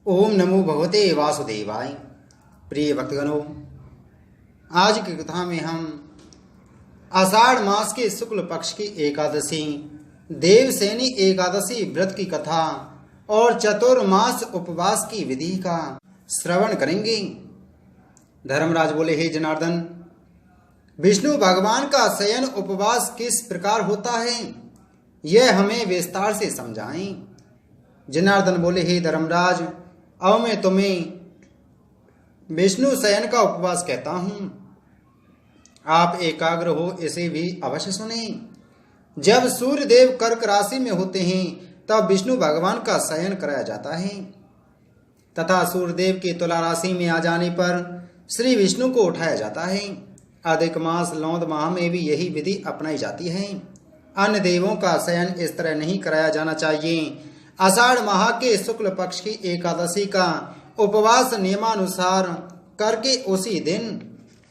ओम नमो भगवते वासुदेवाय। प्रिय भक्तगणों, आज की कथा में हम आषाढ़ मास के शुक्ल पक्ष की एकादशी, देवसेनी एकादशी व्रत की कथा और चतुर्मास उपवास की विधि का श्रवण करेंगे। धर्मराज बोले, हे जनार्दन, विष्णु भगवान का शयन उपवास किस प्रकार होता है, यह हमें विस्तार से समझाएं। जनार्दन बोले, हे धर्मराज, अब मैं तुम्हें विष्णु शयन का उपवास कहता हूं, आप एकाग्र हो इसे भी अवश्य सुने। जब सूर्य देव कर्क राशि में होते हैं तब विष्णु भगवान का शयन कराया जाता है तथा सूर्य देव के तुला राशि में आ जाने पर श्री विष्णु को उठाया जाता है। अधिक मास लौंद माह में भी यही विधि अपनाई जाती है। अन्य देवों का शयन इस तरह नहीं कराया जाना चाहिए। आषाढ़ माह के शुक्ल पक्ष की एकादशी का उपवास नियमानुसार करके उसी दिन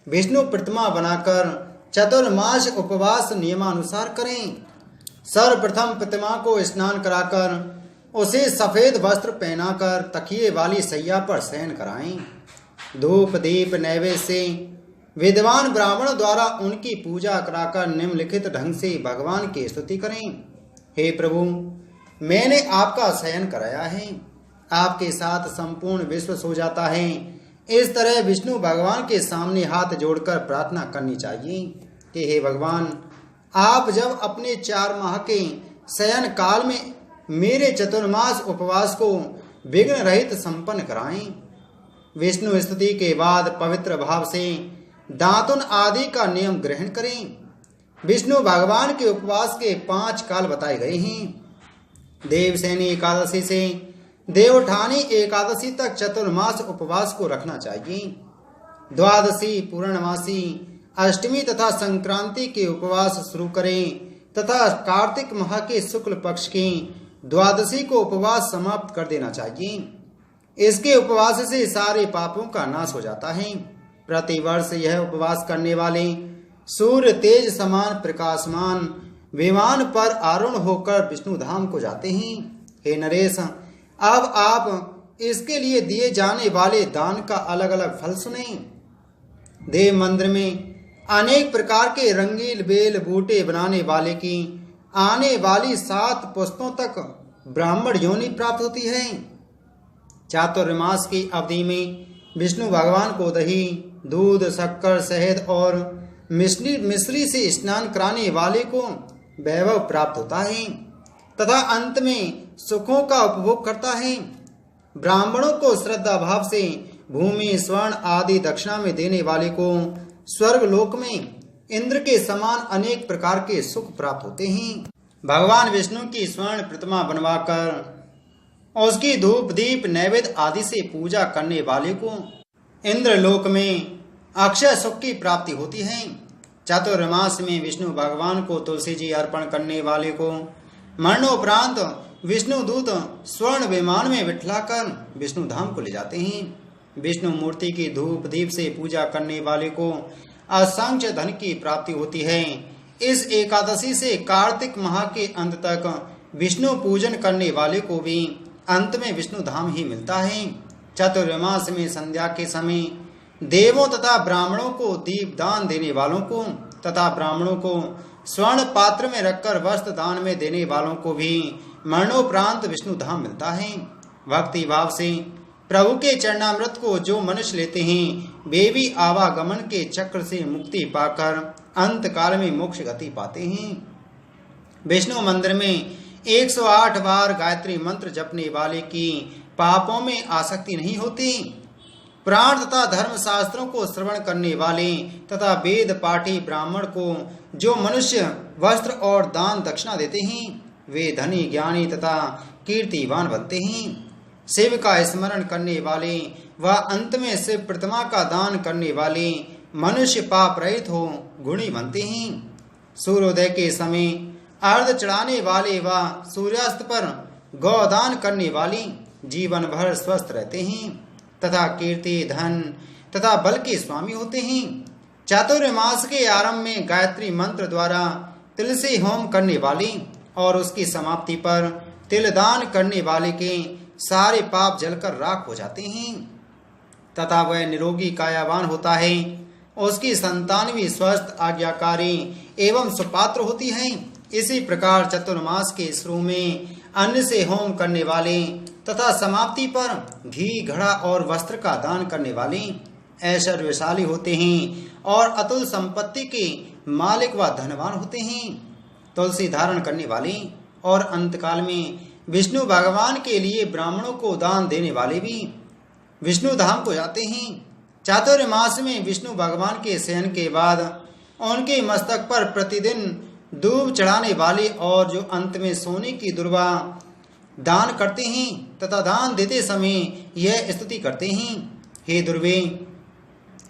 विष्णु प्रतिमा बनाकर चतुर्मास उपवास नियमानुसार करें। सर्वप्रथम प्रतिमा को स्नान कराकर उसे सफेद वस्त्र पहनाकर तकिए वाली सैया पर शयन कराएं। धूप दीप नैवेद्य से विद्वान ब्राह्मण द्वारा उनकी पूजा कराकर निम्नलिखित ढंग से भगवान की स्तुति करें। हे प्रभु, मैंने आपका शयन कराया है, आपके साथ संपूर्ण विश्व सो जाता है। इस तरह विष्णु भगवान के सामने हाथ जोड़कर प्रार्थना करनी चाहिए कि हे भगवान, आप जब अपने 4 माह के शयन काल में मेरे चतुर्मास उपवास को विघ्न रहित संपन्न कराएं। विष्णु स्तुति के बाद पवित्र भाव से दातुन आदि का नियम ग्रहण करें। विष्णु भगवान के उपवास के 5 काल बताए गए हैं। देवसेनी एकादशी से देवउठानी एकादशी तक चतुर्मास उपवास को रखना चाहिए। द्वादशी, पूर्णमासी, अष्टमी तथा संक्रांति के उपवास शुरू करें तथा कार्तिक माह के शुक्ल पक्ष की द्वादशी को उपवास समाप्त कर देना चाहिए। इसके उपवास से सारे पापों का नाश हो जाता है। प्रतिवर्ष यह उपवास करने वाले सूर्य तेज समान प्रकाशमान विमान पर आरूढ़ होकर विष्णु धाम को जाते हैं। हे नरेश, अब आप इसके लिए दिए जाने वाले दान का अलग अलग फल सुने। देव मंदिर में अनेक प्रकार के रंगीन बेल बूटे बनाने वाले की आने वाली 7 पुस्तों तक ब्राह्मण योनि प्राप्त होती है। चातुर्मास की अवधि में विष्णु भगवान को दही, दूध, शक्कर, शहद और मिश्री से स्नान कराने वाले को वैभव प्राप्त होता है तथा अंत में सुखों का उपभोग करता है। ब्राह्मणों को श्रद्धा भाव से भूमि, स्वर्ण आदि दक्षिणा में देने वाले को स्वर्ग लोक में इंद्र के समान अनेक प्रकार के सुख प्राप्त होते हैं। भगवान विष्णु की स्वर्ण प्रतिमा बनवाकर उसकी धूप दीप नैवेद्य आदि से पूजा करने वाले को इंद्र लोक में अक्षय सुख की प्राप्ति होती है। चातुर्मास में विष्णु भगवान को तुलसी जी अर्पण करने वाले को मरणोपरांत विष्णु दूत स्वर्ण विमान में बिठलाकर विष्णु धाम को ले जाते हैं। विष्णु मूर्ति की धूप दीप से पूजा करने वाले को असंख्य धन की प्राप्ति होती है। इस एकादशी से कार्तिक माह के अंत तक विष्णु पूजन करने वाले को भी अंत में विष्णु धाम ही मिलता है। चतुर्मास में संध्या के समय देवों तथा ब्राह्मणों को दीप दान देने वालों को तथा ब्राह्मणों को स्वर्ण पात्र में रखकर वस्त्र दान में देने वालों को भी मरणोपरांत विष्णु धाम मिलता है। भक्ति भाव से प्रभु के चरणामृत को जो मनुष्य लेते हैं वे भी आवागमन के चक्र से मुक्ति पाकर अंत काल में मोक्ष गति पाते हैं। विष्णु मंदिर में 108 बार गायत्री मंत्र जपने वाले की पापों में आसक्ति नहीं होती। पुराण तथा धर्म शास्त्रों को श्रवण करने वाले तथा वेद पाठी ब्राह्मण को जो मनुष्य वस्त्र और दान दक्षिणा देते हैं वे धनी, ज्ञानी तथा कीर्तिवान बनते हैं। शिव का स्मरण करने वाले व अंत में शिव प्रतिमा का दान करने वाले मनुष्य पाप रहित हो गुणी बनते हैं। सूर्योदय के समय अर्घ चढ़ाने वाले व सूर्यास्त पर गौदान करने वाली जीवन भर स्वस्थ रहते हैं तथा कीर्ति, धन तथा बल के स्वामी होते हैं। चातुर्मास के आरंभ में गायत्री मंत्र द्वारा तुलसी होम करने वाली और उसकी समाप्ति पर तिलदान करने वाले के सारे पाप जलकर राख हो जाते हैं तथा वह निरोगी कायावान होता है। उसकी संतान भी स्वस्थ, आज्ञाकारी एवं सुपात्र होती है। इसी प्रकार चतुर्मास के शुरू में अन्न से होम करने वाले तथा समाप्ति पर घी, घड़ा और वस्त्र का दान करने वाले ऐश्वर्यशाली होते हैं और अतुल संपत्ति के मालिक व धनवान होते हैं। तुलसी धारण करने वाले और अंतकाल में विष्णु भगवान के लिए ब्राह्मणों को दान देने वाले भी विष्णु धाम को जाते हैं। चातुर्मास में विष्णु भगवान के शयन के बाद उनके मस्तक पर प्रतिदिन दूब चढ़ाने वाले और जो अंत में सोने की दुर्वा दान करते हैं तथा दान देते समय यह स्तुति करते हैं, हे दुर्वे,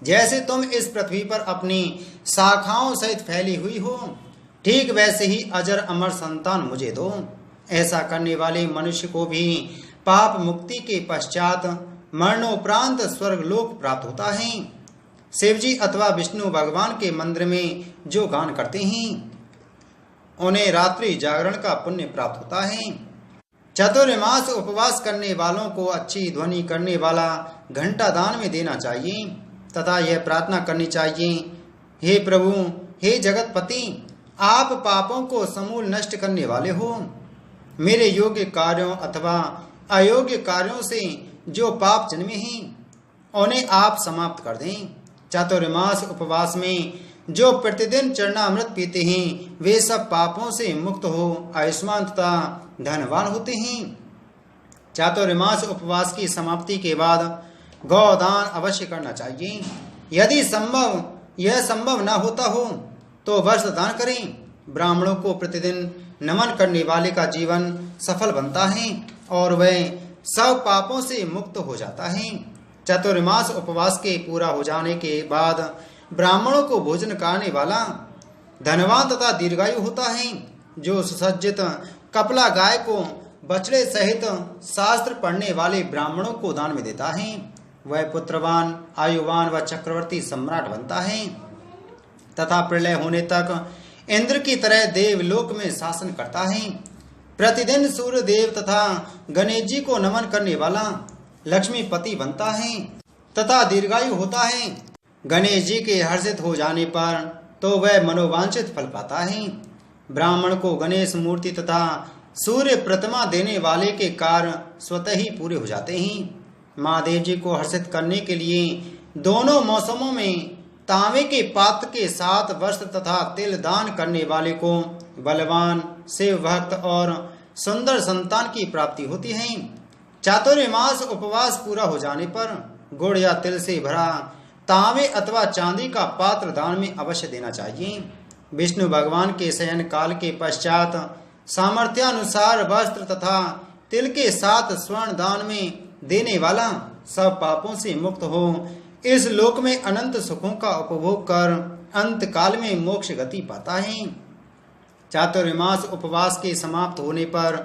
जैसे तुम इस पृथ्वी पर अपनी शाखाओं सहित फैली हुई हो, ठीक वैसे ही अजर अमर संतान मुझे दो। ऐसा करने वाले मनुष्य को भी पाप मुक्ति के पश्चात मरणोपरांत स्वर्गलोक प्राप्त होता है। शिवजी अथवा विष्णु भगवान के मंदिर में जो गान करते हैं उन्हें रात्रि जागरण का पुण्य प्राप्त होता है। चतुर्मास उपवास करने वालों को अच्छी ध्वनि करने वाला घंटा दान में देना चाहिए तथा यह प्रार्थना करनी चाहिए, हे प्रभु, हे जगतपति, आप पापों को समूल नष्ट करने वाले हो। मेरे योग्य कार्यों अथवा अयोग्य कार्यों से जो पाप जन्मे हैं उन्हें आप समाप्त कर दें। चातुर्मास उपवास में जो प्रतिदिन चरणामृत पीते हैं वे सब पापों से मुक्त हो आयुष्मान तथा धनवान होते हैं। चातुर्मास उपवास की समाप्ति के बाद गौदान अवश्य करना चाहिए। यदि यह संभव न होता हो तो वस्त्र दान करें। ब्राह्मणों को प्रतिदिन नमन करने वाले का जीवन सफल बनता है और वह सब पापों से मुक्त हो जाता है। चतुर्मास उपवास के पूरा हो जाने के बाद ब्राह्मणों को भोजन कराने वाला धनवान तथा दीर्घायु होता है। जो सुसज्जित कपला गाय को बछड़े सहित शास्त्र पढ़ने वाले ब्राह्मणों को दान में देता है वह पुत्रवान, आयुवान व चक्रवर्ती सम्राट बनता है तथा प्रलय होने तक इंद्र की तरह देवलोक में शासन करता है। प्रतिदिन सूर्य देव तथा गणेश जी को नमन करने वाला लक्ष्मीपति बनता है तथा दीर्घायु होता है। गणेश जी के हर्षित हो जाने पर तो वह मनोवांछित फल पाता है। ब्राह्मण को गणेश मूर्ति तथा सूर्य प्रतिमा देने वाले के कार्य स्वतः ही पूरे हो जाते हैं। महादेव जी को हर्षित करने के लिए दोनों मौसमों में तांबे के पात्र के साथ वस्त्र तथा तिल दान करने वाले को बलवान, शिव भक्त और सुंदर संतान की प्राप्ति होती है। चातुर्मास उपवास पूरा हो जाने पर गुड़ या तिल से भरा तांबे अथवा चांदी का पात्र दान में अवश्य देना चाहिए। विष्णु भगवान के शयन काल के पश्चात सामर्थ्यानुसार वस्त्र तथा तिल के साथ स्वर्ण दान में देने वाला सब पापों से मुक्त हो इस लोक में अनंत सुखों का उपभोग कर अंत काल में मोक्ष गति पाता है। चातुर्मास उपवास के समाप्त होने पर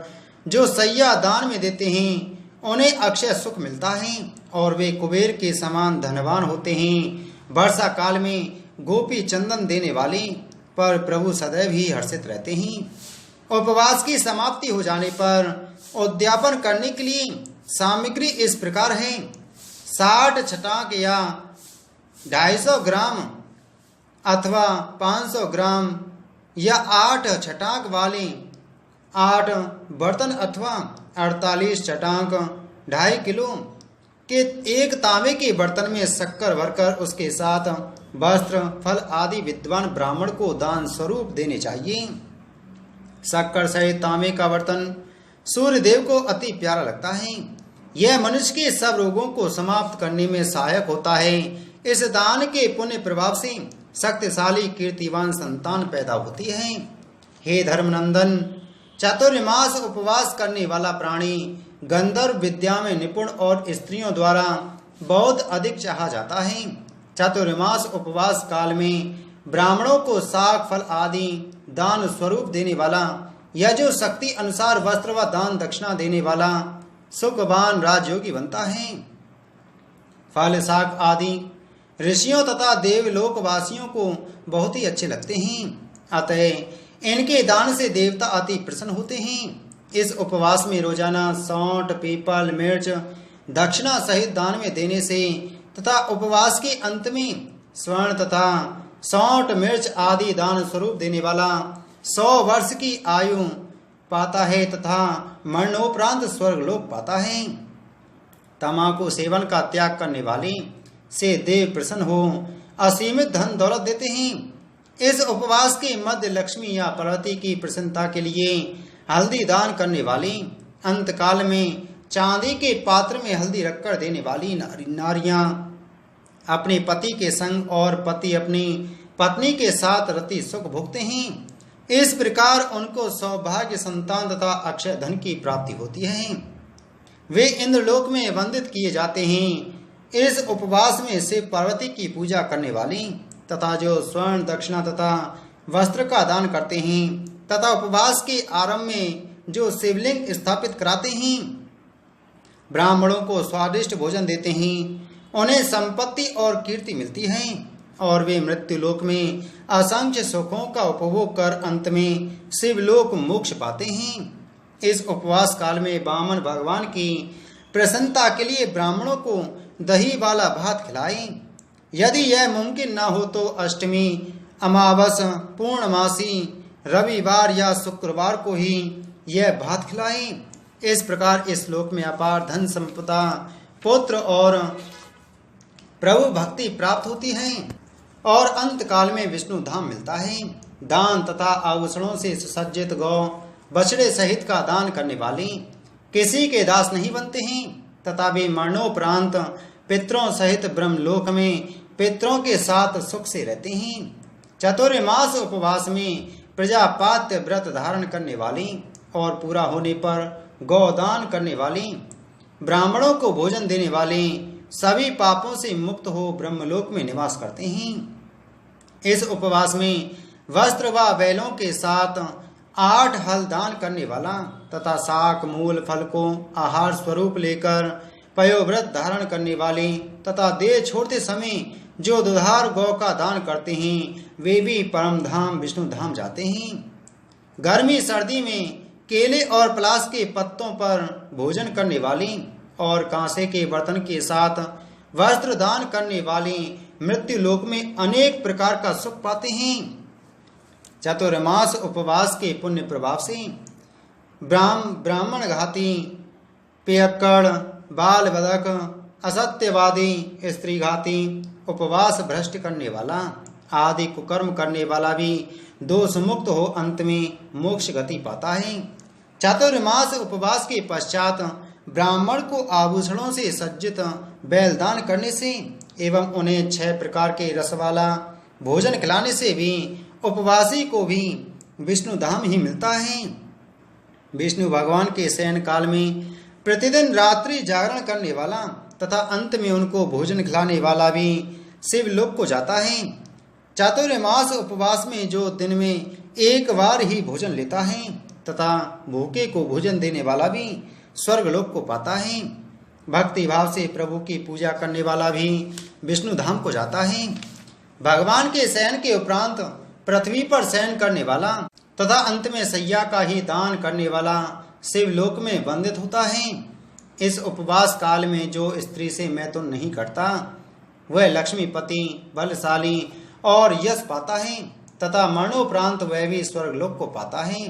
जो सैया दान में देते हैं उन्हें अक्षय सुख मिलता है और वे कुबेर के समान धनवान होते हैं। वर्षा काल में गोपी चंदन देने वाले पर प्रभु सदैव ही हर्षित रहते हैं। उपवास की समाप्ति हो जाने पर उद्यापन करने के लिए सामग्री इस प्रकार है: 60 छटाक या 250 ग्राम अथवा 500 ग्राम या 8 छटाक वाले 8 बर्तन अथवा 48 छटाक 2.5 किलो के एक तांबे के बर्तन में शक्कर भरकर उसके साथ वस्त्र, फल आदि विद्वान ब्राह्मण को दान स्वरूप देने चाहिए। शक्कर सहित तांबे का बर्तन सूर्य देव को अति प्यारा लगता है। यह मनुष्य के सब रोगों को समाप्त करने में सहायक होता है। इस दान के पुण्य प्रभाव से शक्तिशाली कीर्तिवान संतान पैदा होती है। हे धर्मनंदन, चातुर्मास उपवास करने वाला प्राणी गंधर्व विद्या में निपुण और स्त्रियों द्वारा बहुत अधिक चाहा जाता है। चातुर्मास उपवास काल में ब्राह्मणों को साग, फल आदि दान स्वरूप देने वाला या जो शक्ति अनुसार वस्त्र व दान दक्षिणा देने वाला सुखवान राजयोगी बनता है। फल, साग आदि ऋषियों तथा देवलोकवासियों को बहुत ही अच्छे लगते हैं, अतः इनके दान से देवता अति प्रसन्न होते हैं। इस उपवास में रोजाना सौंठ, पीपल, मिर्च दक्षिणा सहित दान में देने से तथा उपवास के अंत में स्वर्ण तथा सौंठ, मिर्च आदि दान स्वरूप देने वाला 100 वर्ष की आयु पाता है तथा मरणोपरांत स्वर्गलोक पाता है। तमाकू सेवन का त्याग करने वाले से देव प्रसन्न हो असीमित धन दौलत देते हैं। इस उपवास के मध्य लक्ष्मी या पार्वती की प्रसन्नता के लिए हल्दी दान करने वाली, अंत काल में चांदी के पात्र में हल्दी रखकर देने वाली नारियां अपने पति के संग और पति अपनी पत्नी के साथ रति सुख भोगते हैं। इस प्रकार उनको सौभाग्य, संतान तथा अक्षय धन की प्राप्ति होती है। वे इंद्रलोक में वंदित किए जाते हैं। इस उपवास में शिव पार्वती की पूजा करने वाली तथा जो स्वर्ण, दक्षिणा तथा वस्त्र का दान करते हैं तथा उपवास के आरंभ में जो शिवलिंग स्थापित कराते हैं, ब्राह्मणों को स्वादिष्ट भोजन देते हैं, उन्हें संपत्ति और कीर्ति मिलती है और वे मृत्यु लोक में असंख्य सुखों का उपभोग कर अंत में शिवलोक मोक्ष पाते हैं। इस उपवास काल में वामन भगवान की प्रसन्नता के लिए ब्राह्मणों को दही वाला भात खिलाएं। यदि यह मुमकिन न हो तो अष्टमी, अमावस, पूर्णमासी, रविवार या शुक्रवार को ही यह भात खिलाएं। इस प्रकार इस लोक में अपार धन संपदा, पुत्र और प्रभु भक्ति प्राप्त होती है और अंत काल में विष्णु धाम मिलता है। दान तथा आभूषणों से सुसज्जित गौ बछड़े सहित का दान करने वाले किसी के दास नहीं बनते हैं तथा वे मरणोपरांत पितरों सहित ब्रह्मलोक में पितरों के साथ सुख से रहते हैं। चतुर्मास उपवास में प्रजापात्य व्रत धारण करने वाली और पूरा होने पर गौदान करने वाली, ब्राह्मणों को भोजन देने वाले सभी पापों से मुक्त हो ब्रह्मलोक में निवास करते हैं। इस उपवास में वस्त्र व बैलों के साथ 8 हल दान करने वाला तथा शाक, मूल, फल को आहार स्वरूप लेकर पयोव्रत धारण करने वाले तथा देह छोड़ते समय जो दुधार गौ का दान करते हैं, वे भी परम धाम विष्णु धाम जाते हैं। गर्मी सर्दी में केले और पलाश के पत्तों पर भोजन करने वाली और कांसे के बर्तन के साथ वस्त्र दान करने वाले मृत्यु लोक में अनेक प्रकार का सुख पाते हैं। चतुर्मास उपवास के पुण्य प्रभाव से ब्राह्मण घाती, पियक्कड़, बाल बधक, असत्यवादी, स्त्री घाती, उपवास भ्रष्ट करने वाला आदि कुकर्म करने वाला भी दोष मुक्त हो अंत में मोक्ष गति पाता है। चातुर्मास उपवास के पश्चात ब्राह्मण को आभूषणों से सज्जित बैल दान करने से एवं उन्हें 6 प्रकार के रस वाला भोजन खिलाने से भी उपवासी को भी विष्णु धाम ही मिलता है। विष्णु भगवान के शयन काल में प्रतिदिन रात्रि जागरण करने वाला तथा अंत में उनको भोजन खिलाने वाला भी शिवलोक को जाता है। चातुर्मास उपवास में जो दिन में एक बार ही भोजन लेता है तथा भूखे को भोजन देने वाला भी स्वर्गलोक को पाता है। भक्ति भाव से प्रभु की पूजा करने वाला भी विष्णु धाम को जाता है। भगवान के शयन के उपरांत पृथ्वी पर शयन करने वाला तथा अंत में सैया का ही दान करने वाला शिवलोक में वंदित होता है। इस उपवास काल में जो स्त्री से मैथुन नहीं करता वह लक्ष्मीपति, बलशाली और यश पाता है तथा मरणोपरांत वह भी स्वर्गलोक को पाता है।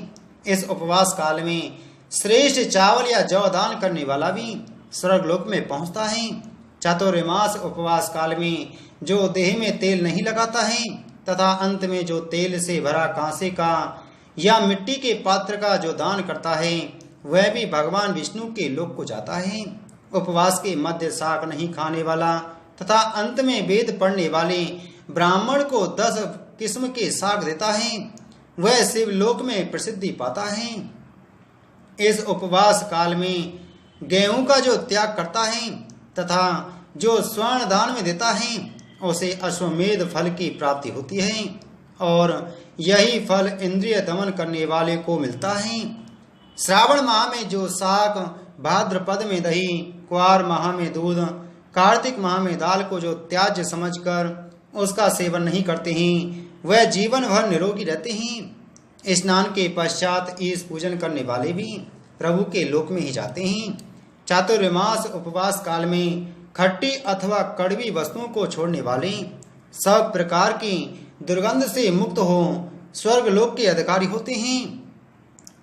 इस उपवास काल में श्रेष्ठ चावल या जौ दान करने वाला भी स्वर्गलोक में पहुंचता है। चातुर्मास उपवास काल में जो देह में तेल नहीं लगाता है तथा अंत में जो तेल से भरा कांसे का या मिट्टी के पात्र का जो दान करता है वह भी भगवान विष्णु के लोक को जाता है। उपवास के मध्य शाक नहीं खाने वाला तथा अंत में वेद पढ़ने वाले ब्राह्मण को 10 किस्म के शाक देता है, वह शिवलोक में प्रसिद्धि पाता है। इस उपवास काल में गेहूं का जो त्याग करता है तथा जो स्वर्ण दान में देता है उसे अश्वमेध फल की प्राप्ति होती है और यही फल इंद्रिय दमन करने वाले को मिलता है। श्रावण माह में जो शाक, भाद्रपद में दही, क्वार माह में दूध, कार्तिक माह में दाल को जो त्याज्य समझकर उसका सेवन नहीं करते हैं वह जीवन भर निरोगी रहते हैं। स्नान के पश्चात ईश पूजन करने वाले भी प्रभु के लोक में ही जाते हैं। चातुर्मास उपवास काल में खट्टी अथवा कड़वी वस्तुओं को छोड़ने वाले सब प्रकार की दुर्गंध से मुक्त हो स्वर्ग लोक के अधिकारी होते हैं।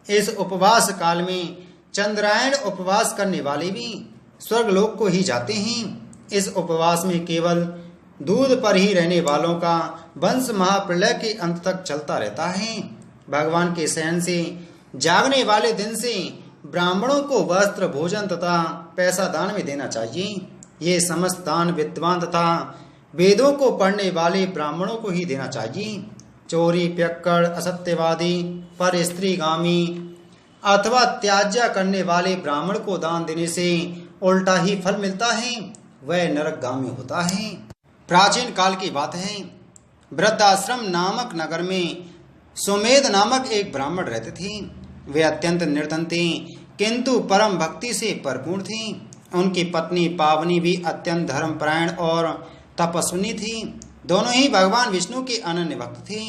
इस उपवास काल में चंद्रायण उपवास करने वाले भी स्वर्ग लोक को ही जाते हैं। इस उपवास में केवल दूध पर ही रहने वालों का वंश महाप्रलय के अंत तक चलता रहता है। भगवान के शयन से जागने वाले दिन से ब्राह्मणों को वस्त्र, भोजन तथा पैसा दान में देना चाहिए। ये समस्त दान विद्वान तथा वेदों को पढ़ने वाले ब्राह्मणों को ही देना चाहिए। चोरी, पियक्कड़, असत्यवादी, पर स्त्रीगामी अथवा त्याज्य करने वाले ब्राह्मण को दान देने से उल्टा ही फल मिलता है, वह नरकगामी होता है। प्राचीन काल की बात है, वृद्धाश्रम नामक नगर में सुमेध नामक एक ब्राह्मण रहते थे। वे अत्यंत निर्धन थे किंतु परम भक्ति से परिपूर्ण थे। उनकी पत्नी पावनी भी अत्यंत धर्मपरायण और तपस्विनी थी। दोनों ही भगवान विष्णु के अनन्य भक्त थे।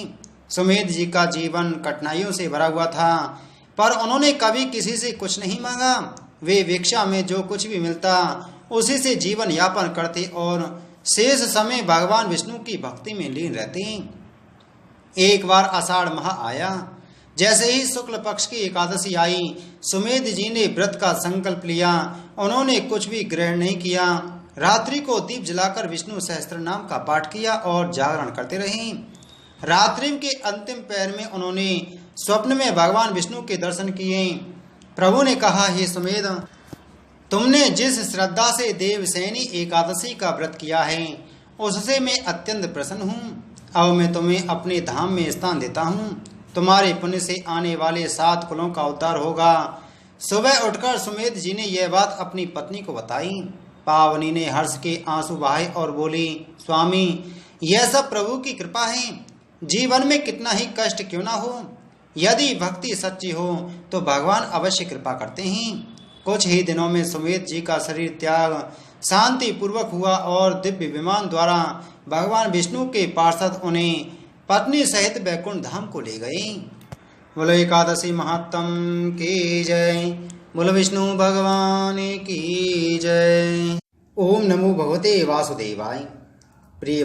सुमेध जी का जीवन कठिनाइयों से भरा हुआ था, पर उन्होंने कभी किसी से कुछ नहीं मांगा। वे भिक्षा में जो कुछ भी मिलता उसी से जीवन यापन करते और शेष समय भगवान विष्णु की भक्ति में लीन रहते। एक बार आषाढ़ माह आया। जैसे ही शुक्ल पक्ष की एकादशी आई, सुमेध जी ने व्रत का संकल्प लिया। उन्होंने कुछ भी ग्रहण नहीं किया। रात्रि को दीप जलाकर विष्णु सहस्त्र नाम का पाठ किया और जागरण करते रहे। रात्रि के अंतिम पहर में उन्होंने स्वप्न में भगवान विष्णु के दर्शन किए। प्रभु ने कहा, हे सुमेध, तुमने जिस श्रद्धा से देवसैनी एकादशी का व्रत किया है उससे मैं अत्यंत प्रसन्न हूँ। अब मैं तुम्हें अपने धाम में स्थान देता हूँ। तुम्हारे पुण्य से आने वाले 7 कुलों का उद्धार होगा। सुबह उठकर सुमेध जी ने यह बात अपनी पत्नी को बताई। पावनी ने हर्ष के आंसू बहाए और बोली, स्वामी, यह सब प्रभु की कृपा है। जीवन में कितना ही कष्ट क्यों ना हो, यदि भक्ति सच्ची हो तो भगवान अवश्य कृपा करते हैं। कुछ ही दिनों में सुमेध जी का शरीर त्याग शांति पूर्वक हुआ और दिव्य विमान द्वारा भगवान विष्णु के पार्षद उन्हें पत्नी सहित वैकुंठ धाम को ले गए। बोलो एकादशी महात्म की जय। बोलो विष्णु भगवान की जय। ओम नमो भगवते वासुदेवाय। प्रिय